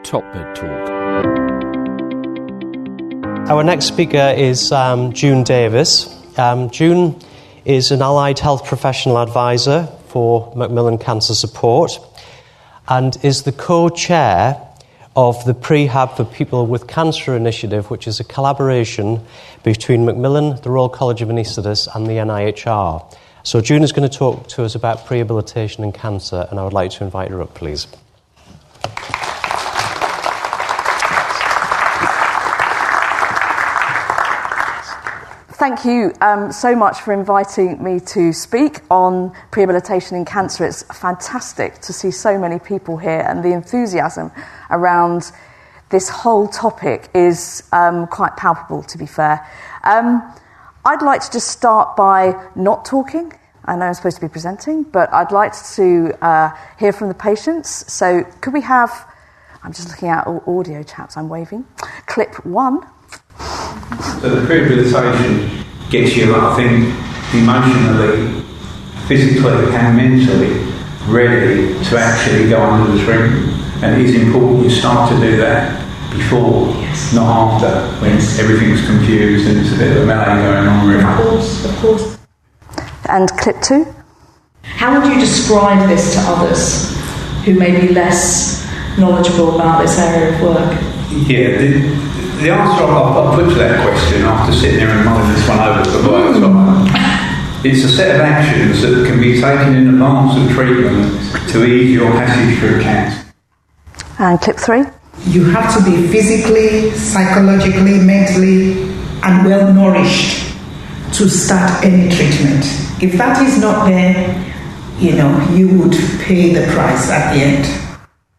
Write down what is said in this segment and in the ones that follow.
Top Bed Talk. Our next speaker is June Davis. June is an allied health professional advisor for Macmillan Cancer Support and is the co-chair of the Prehab for People with Cancer initiative, which is a collaboration between Macmillan, the Royal College of Anaesthetists and the NIHR. So June is going to talk to us about prehabilitation and cancer, and I would like to invite her up, please. Thank you so much for inviting me to speak on prehabilitation in cancer. It's fantastic to see so many people here, and the enthusiasm around this whole topic is quite palpable, to be fair. I'd like to just start by not talking. I know I'm supposed to be presenting, but I'd like to hear from the patients. So could we have, I'm just looking at audio chaps, I'm waving, clip 1. So the prehabilitation gets you, I think, emotionally, physically and mentally ready to actually go under the treatment. And it is important you start to do that before, not after, when everything's confused and there's a bit of a melee going on. Really. Of course. And clip 2. How would you describe this to others who may be less knowledgeable about this area of work? Yeah, the answer I'll put to that question after sitting there and mulling this one over for a while, it's a set of actions that can be taken in advance of treatment to ease your passage through cancer. And clip 3. You have to be physically, psychologically, mentally and well nourished to start any treatment. If that is not there, you would pay the price at the end.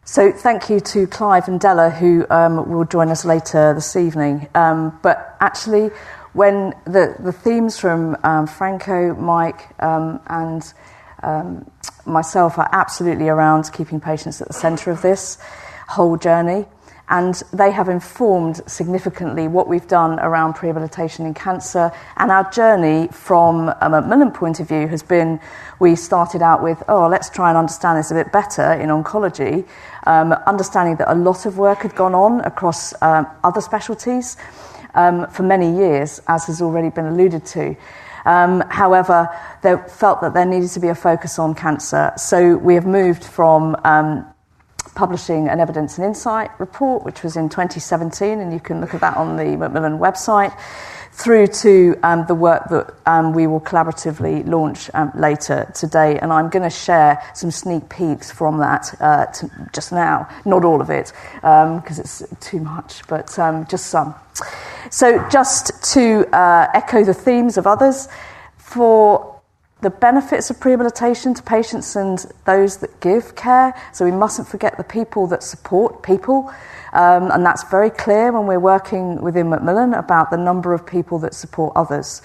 So thank you to Clive and Della, who will join us later this evening. But actually, when the themes from Franco, Mike and myself are absolutely around keeping patients at the centre of this whole journey, and they have informed significantly what we've done around prehabilitation in cancer. And our journey from a Macmillan point of view has been, we started out with, let's try and understand this a bit better in oncology, understanding that a lot of work had gone on across other specialties for many years, as has already been alluded to. However, they felt that there needed to be a focus on cancer. So we have moved from publishing an Evidence and Insight report, which was in 2017, and you can look at that on the Macmillan website, through to the work that we will collaboratively launch later today. And I'm going to share some sneak peeks from that just now. Not all of it, because it's too much, but just some. So just to echo the themes of others, for the benefits of prehabilitation to patients and those that give care. So we mustn't forget the people that support people. And that's very clear when we're working within Macmillan about the number of people that support others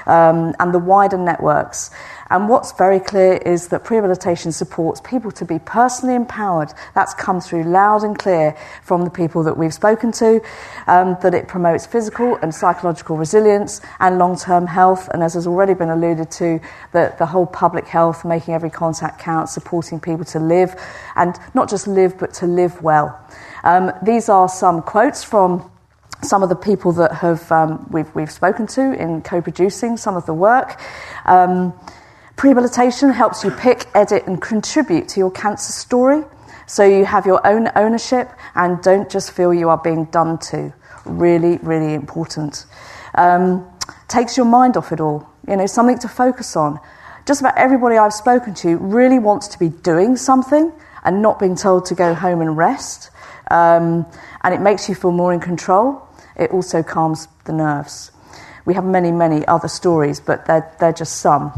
and the wider networks. And what's very clear is that prehabilitation supports people to be personally empowered. That's come through loud and clear from the people that we've spoken to, that it promotes physical and psychological resilience and long-term health. And as has already been alluded to, the whole public health, making every contact count, supporting people to live, and not just live, but to live well. These are some quotes from some of the people that have we've spoken to in co-producing some of the work. Prehabilitation helps you pick, edit and contribute to your cancer story, so you have your own ownership and don't just feel you are being done to. Really, really important. Takes your mind off it all, something to focus on. Just about everybody I've spoken to really wants to be doing something and not being told to go home and rest. And it makes you feel more in control. It also calms the nerves. We have many, many other stories, but they're just some.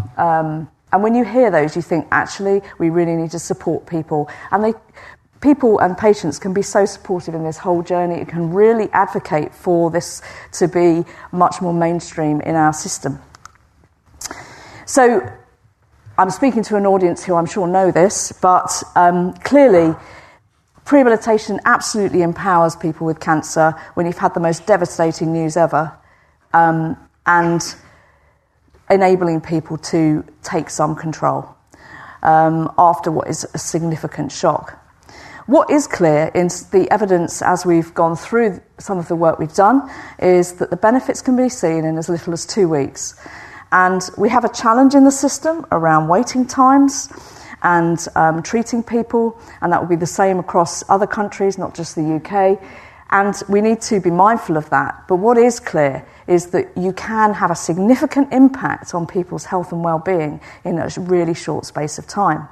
And when you hear those, you think, actually, we really need to support people. And people and patients can be so supportive in this whole journey. It can really advocate for this to be much more mainstream in our system. So I'm speaking to an audience who I'm sure know this, but clearly prehabilitation absolutely empowers people with cancer when you've had the most devastating news ever, and enabling people to take some control after what is a significant shock. What is clear in the evidence as we've gone through some of the work we've done is that the benefits can be seen in as little as 2 weeks. And we have a challenge in the system around waiting times and treating people, and that will be the same across other countries, not just the UK. And we need to be mindful of that. But what is clear is that you can have a significant impact on people's health and well-being in a really short space of time.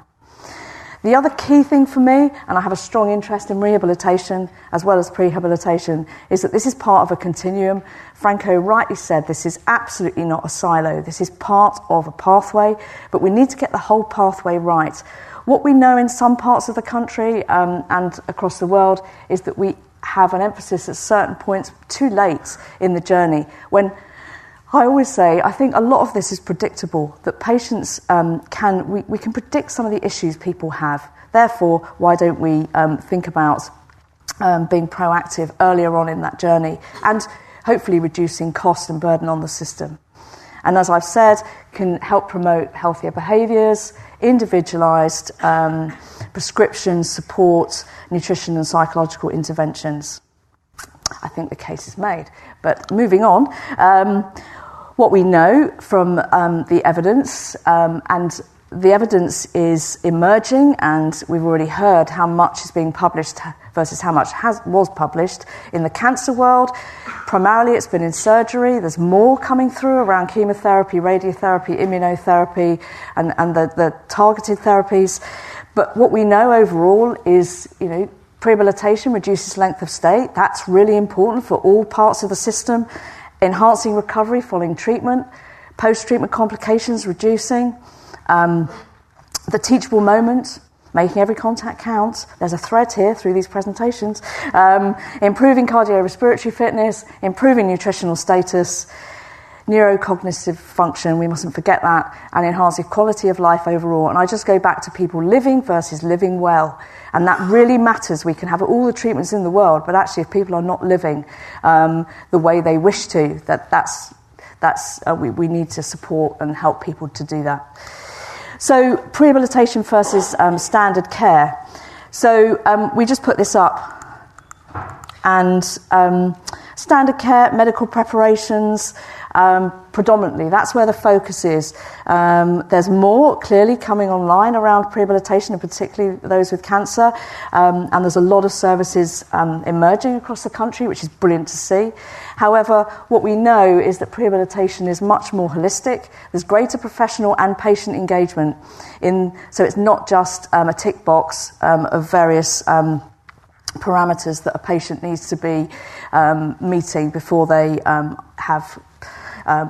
The other key thing for me, and I have a strong interest in rehabilitation as well as prehabilitation, is that this is part of a continuum. Franco rightly said this is absolutely not a silo. This is part of a pathway, but we need to get the whole pathway right. What we know in some parts of the country and across the world is that we have an emphasis at certain points too late in the journey, when I always say, I think a lot of this is predictable, that patients we can predict some of the issues people have. Therefore, why don't we think about being proactive earlier on in that journey and hopefully reducing cost and burden on the system. And as I've said, can help promote healthier behaviours, individualised prescription support, nutrition and psychological interventions. I think the case is made. But moving on, what we know from the evidence, and the evidence is emerging, and we've already heard how much is being published versus how much was published in the cancer world. Primarily it's been in surgery. There's more coming through around chemotherapy, radiotherapy, immunotherapy, and the targeted therapies. But what we know overall is, prehabilitation reduces length of stay. That's really important for all parts of the system. Enhancing recovery following treatment, post-treatment complications reducing, the teachable moment, making every contact count. There's a thread here through these presentations. Improving cardiorespiratory fitness, improving nutritional status, neurocognitive function, we mustn't forget that, and enhancing quality of life overall. And I just go back to people living versus living well. And that really matters. We can have all the treatments in the world, but actually if people are not living the way they wish to, we need to support and help people to do that. So prehabilitation versus standard care. So we just put this up. And standard care, medical preparations, predominantly, that's where the focus is. There's more clearly coming online around prehabilitation, and particularly those with cancer. And there's a lot of services emerging across the country, which is brilliant to see. However, what we know is that prehabilitation is much more holistic. There's greater professional and patient engagement. So it's not just a tick box of various parameters that a patient needs to be meeting before they have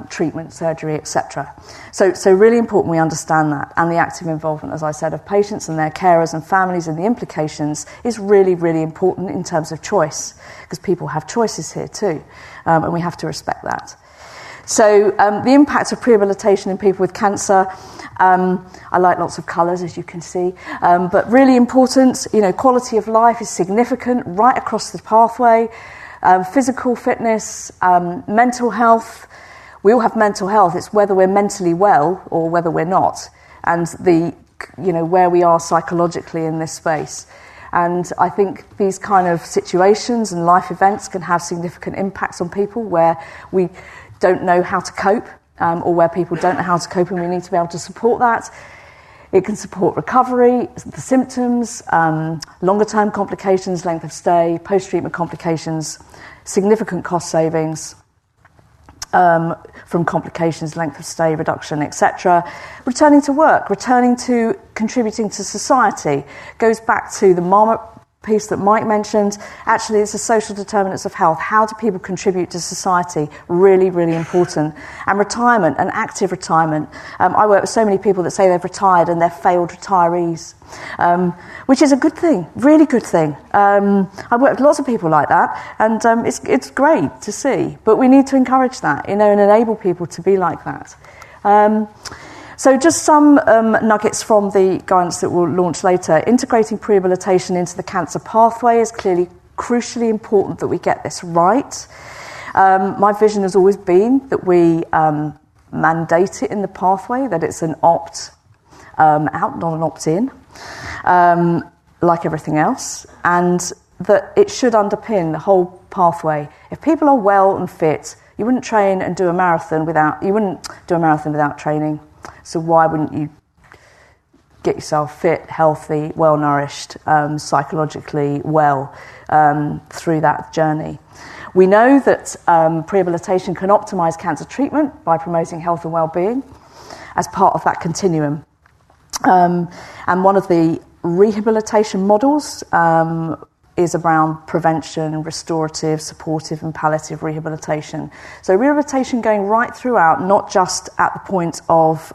treatment, surgery, etc. So really important we understand that, and the active involvement, as I said, of patients and their carers and families, and the implications is really, really important in terms of choice, because people have choices here too, and we have to respect that. So the impact of prehabilitation in people with cancer, I like lots of colours, as you can see, but really important, quality of life is significant right across the pathway, physical fitness, mental health. We all have mental health. It's whether we're mentally well or whether we're not, and where we are psychologically in this space. And I think these kind of situations and life events can have significant impacts on people where we don't know how to cope, or where people don't know how to cope, and we need to be able to support that. It can support recovery, the symptoms, longer-term complications, length of stay, post-treatment complications, significant cost savings from complications, length of stay, reduction, etc. Returning to work, returning to contributing to society, goes back to the Marmot piece that Mike mentioned. Actually, it's the social determinants of health. How do people contribute to society? Really, really important. And retirement, and active retirement. I work with so many people that say they've retired and they're failed retirees, which is a good thing, really good thing. I work with lots of people like that, and it's great to see. But we need to encourage that, and enable people to be like that. So just some nuggets from the guidance that we'll launch later. Integrating prehabilitation into the cancer pathway is clearly crucially important that we get this right. My vision has always been that we mandate it in the pathway, that it's an opt-out, not an opt-in. like everything else, and that it should underpin the whole pathway. If people are well and fit, you wouldn't train and do a marathon without training. So why wouldn't you get yourself fit, healthy, well nourished, psychologically well through that journey? We know that prehabilitation can optimise cancer treatment by promoting health and well-being as part of that continuum. And one of the rehabilitation models is around prevention, restorative, supportive and palliative rehabilitation. So rehabilitation going right throughout, not just at the point of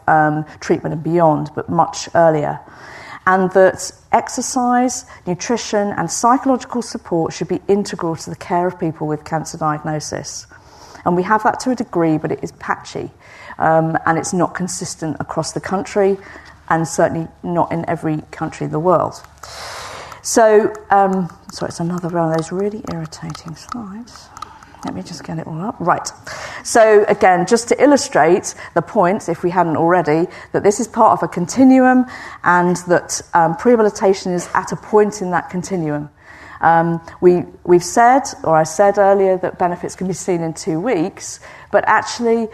treatment and beyond, but much earlier. And that exercise, nutrition and psychological support should be integral to the care of people with cancer diagnosis. And we have that to a degree, but it is patchy and it's not consistent across the country and certainly not in every country in the world. So, it's another one of those really irritating slides. Let me just get it all up. Right. So, again, just to illustrate the point, if we hadn't already, that this is part of a continuum and that prehabilitation is at a point in that continuum. We've said, or I said earlier, that benefits can be seen in 2 weeks, but actually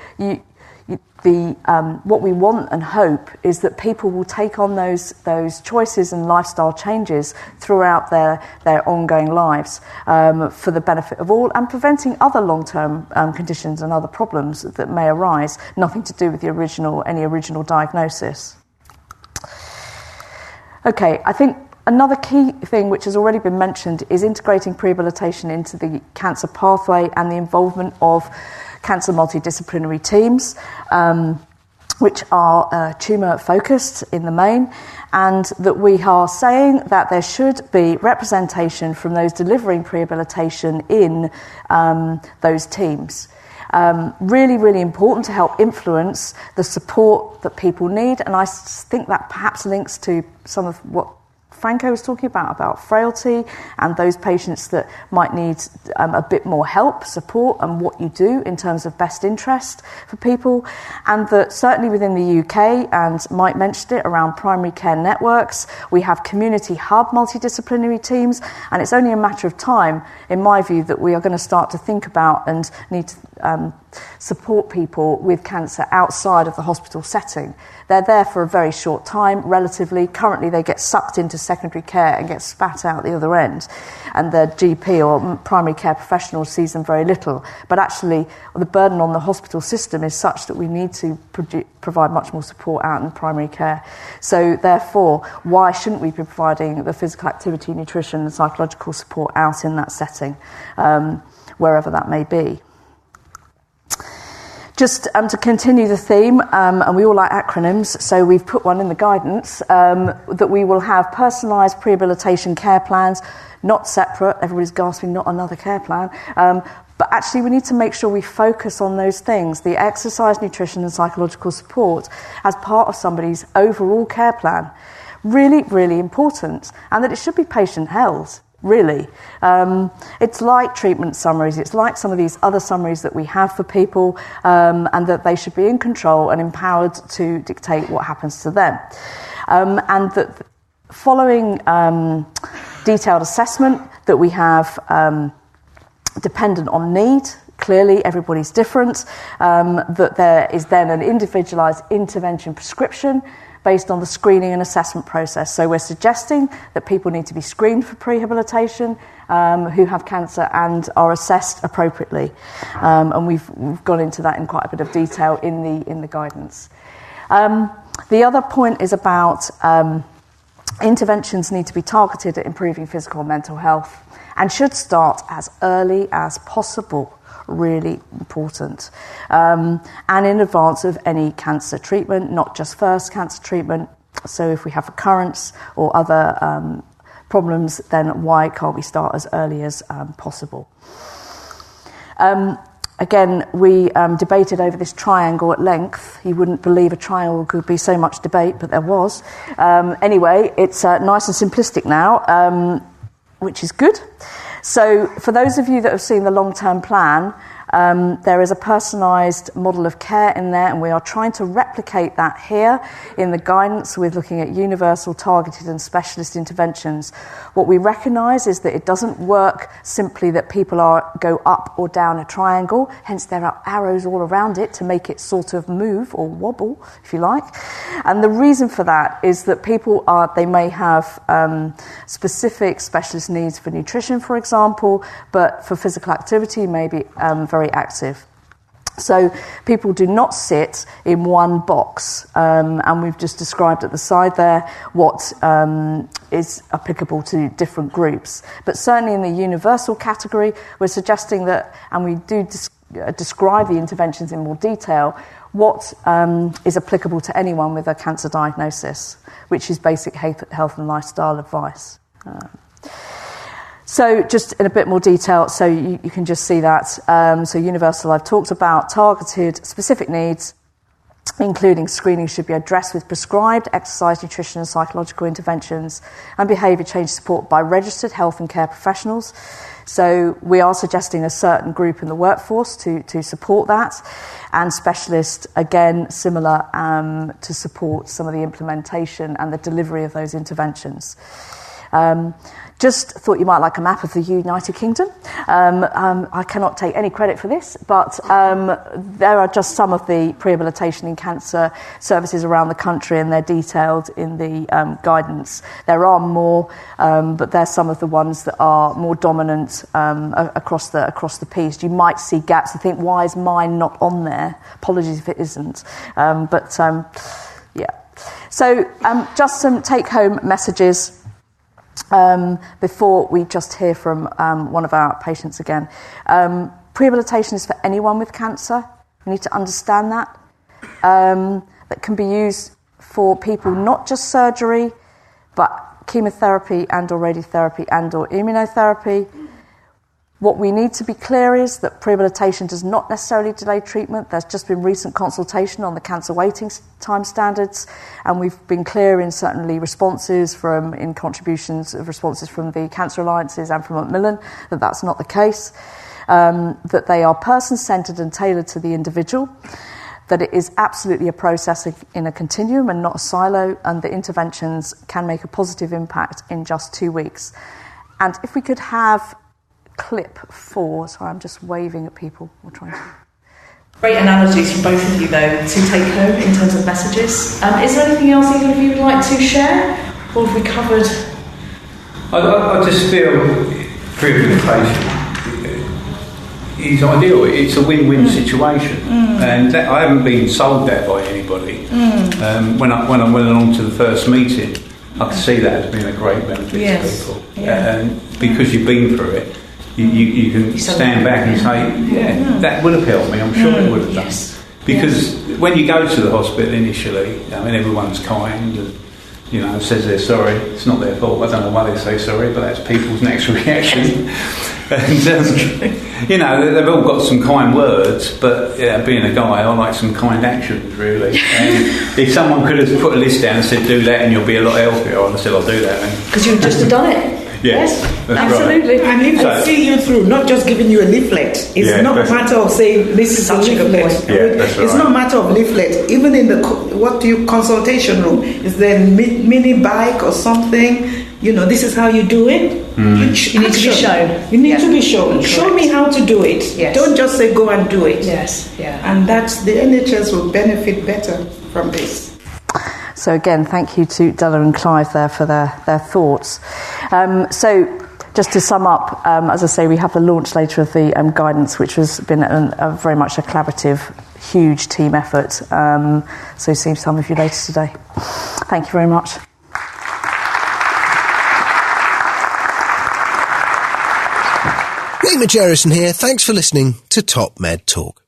what we want and hope is that people will take on those choices and lifestyle changes throughout their ongoing lives for the benefit of all, and preventing other long-term conditions and other problems that may arise, nothing to do with any original diagnosis. Okay, I think another key thing which has already been mentioned is integrating prehabilitation into the cancer pathway and the involvement of cancer multidisciplinary teams, which are tumour-focused in the main, and that we are saying that there should be representation from those delivering prehabilitation in those teams. Really, really important to help influence the support that people need, and I think that perhaps links to some of what Franco was talking about frailty and those patients that might need a bit more help, support, and what you do in terms of best interest for people. And that certainly within the UK, and Mike mentioned it, around primary care networks, we have community hub multidisciplinary teams, and it's only a matter of time, in my view, that we are going to start to think about and need to support people with cancer outside of the hospital setting. They're there for a very short time, relatively. Currently, they get sucked into secondary care and get spat out the other end, and their GP or primary care professional sees them very little. But actually, the burden on the hospital system is such that we need to provide much more support out in primary care. So therefore, why shouldn't we be providing the physical activity, nutrition and psychological support out in that setting, wherever that may be? Just to continue the theme, and we all like acronyms, so we've put one in the guidance, that we will have personalised prehabilitation care plans, not separate, everybody's gasping, not another care plan, but actually we need to make sure we focus on those things, the exercise, nutrition and psychological support as part of somebody's overall care plan. Really, really important, and that it should be patient-held. Really. It's like treatment summaries, it's like some of these other summaries that we have for people, and that they should be in control and empowered to dictate what happens to them. And that following detailed assessment that we have dependent on need, clearly everybody's different, that there is then an individualised intervention prescription based on the screening and assessment process. So we're suggesting that people need to be screened for prehabilitation who have cancer and are assessed appropriately. And we've gone into that in quite a bit of detail in the guidance. The other point is about interventions need to be targeted at improving physical and mental health and should start as early as possible. Really important, and in advance of any cancer treatment, not just first cancer treatment. So if we have recurrence or other problems, then why can't we start as early as possible? Again, we debated over this triangle at length. You wouldn't believe a triangle could be so much debate, but there was. Anyway, it's nice and simplistic now, which is good. So for those of you that have seen the long-term plan, There is a personalised model of care in there, and we are trying to replicate that here in the guidance with looking at universal, targeted and specialist interventions. What we recognise is that it doesn't work simply that people go up or down a triangle, hence there are arrows all around it to make it sort of move or wobble, if you like. And the reason for that is that they may have specific specialist needs for nutrition, for example, but for physical activity may be very active. So people do not sit in one box, and we've just described at the side there what is applicable to different groups. But certainly in the universal category, we're suggesting that, and we do describe the interventions in more detail, what is applicable to anyone with a cancer diagnosis, which is basic health and lifestyle advice. So just in a bit more detail, so you can just see that. So universal I've talked about, targeted specific needs, including screening should be addressed with prescribed exercise, nutrition and psychological interventions, and behaviour change support by registered health and care professionals. So we are suggesting a certain group in the workforce to support that, and specialists, again, similar to support some of the implementation and the delivery of those interventions. Just thought you might like a map of the United Kingdom. I cannot take any credit for this, but there are just some of the prehabilitation in cancer services around the country, and they're detailed in the guidance. There are more, but they're some of the ones that are more dominant across the piece. You might see gaps and think, why is mine not on there? Apologies if it isn't. Yeah. So just some take-home messages. Before we just hear from one of our patients again. Prehabilitation is for anyone with cancer. We need to understand that. That can be used for people, not just surgery, but chemotherapy and or radiotherapy and or immunotherapy. What we need to be clear is that prehabilitation does not necessarily delay treatment. There's just been recent consultation on the cancer waiting time standards, and we've been clear in certainly contributions of responses from the Cancer Alliances and from Macmillan that that's not the case, that they are person-centred and tailored to the individual, that it is absolutely a process in a continuum and not a silo, and the interventions can make a positive impact in just 2 weeks. And if we could have clip 4, sorry, I'm just waving at people. We're trying to. Great analogies from both of you, though, to take home in terms of messages. Is there anything else either of you would like to share, or have we covered? I just feel prehabilitation is ideal. It's a win-win situation, and I haven't been sold that by anybody. When I went along to the first meeting, I could see that as being a great benefit to people, and because you've been through it. You can stand back and say, that would have helped me, I'm sure it would have done. Because when you go to the hospital initially, I mean, everyone's kind and, says they're sorry. It's not their fault. I don't know why they say sorry, but that's people's natural reaction. And, they've all got some kind words, but being a guy, I like some kind actions, really. And if someone could have put a list down and said, do that and you'll be a lot healthier, I'd have said, I'll do that. Because you've just done it. Yes, absolutely. Right. And if I see you through, not just giving you a leaflet. It's not a matter of saying this is such a leaflet. It's not a matter of leaflet. Even in the consultation room, is there a mini bike or something? This is how you do it. You need to be shown. You need to be shown. Show me how to do it. Yes. Don't just say go and do it. Yes. Yeah. And that's the NHS will benefit better from this. So again, thank you to Della and Clive there for their thoughts. So just to sum up, as I say, we have the launch later of the guidance, which has been very much a collaborative, huge team effort. So see some of you later today. Thank you very much. Lee Majerison here. Thanks for listening to Top Med Talk.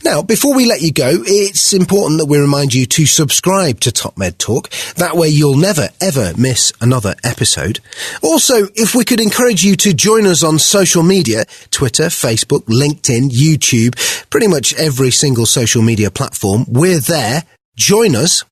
Now, before we let you go, it's important that we remind you to subscribe to Top Med Talk. That way you'll never, ever miss another episode. Also, if we could encourage you to join us on social media, Twitter, Facebook, LinkedIn, YouTube, pretty much every single social media platform, we're there. Join us.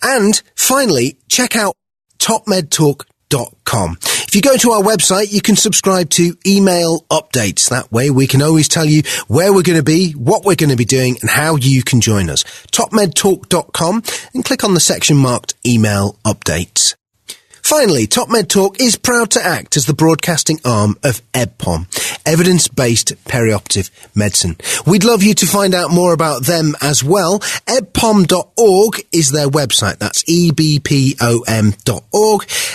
And finally, check out topmedtalk.com. topmedtalk.com. If you go to our website, you can subscribe to email updates. That way we can always tell you where we're going to be, what we're going to be doing, and how you can join us. topmedtalk.com and click on the section marked email updates. Finally, Top Med Talk is proud to act as the broadcasting arm of EBPOM, Evidence-Based Perioperative Medicine. We'd love you to find out more about them as well. ebpom.org is their website. That's ebpom.org.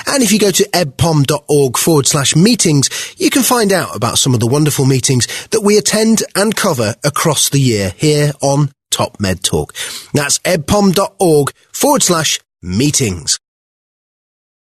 And if you go to ebpom.org/meetings, you can find out about some of the wonderful meetings that we attend and cover across the year here on Top Med Talk. That's ebpom.org/meetings.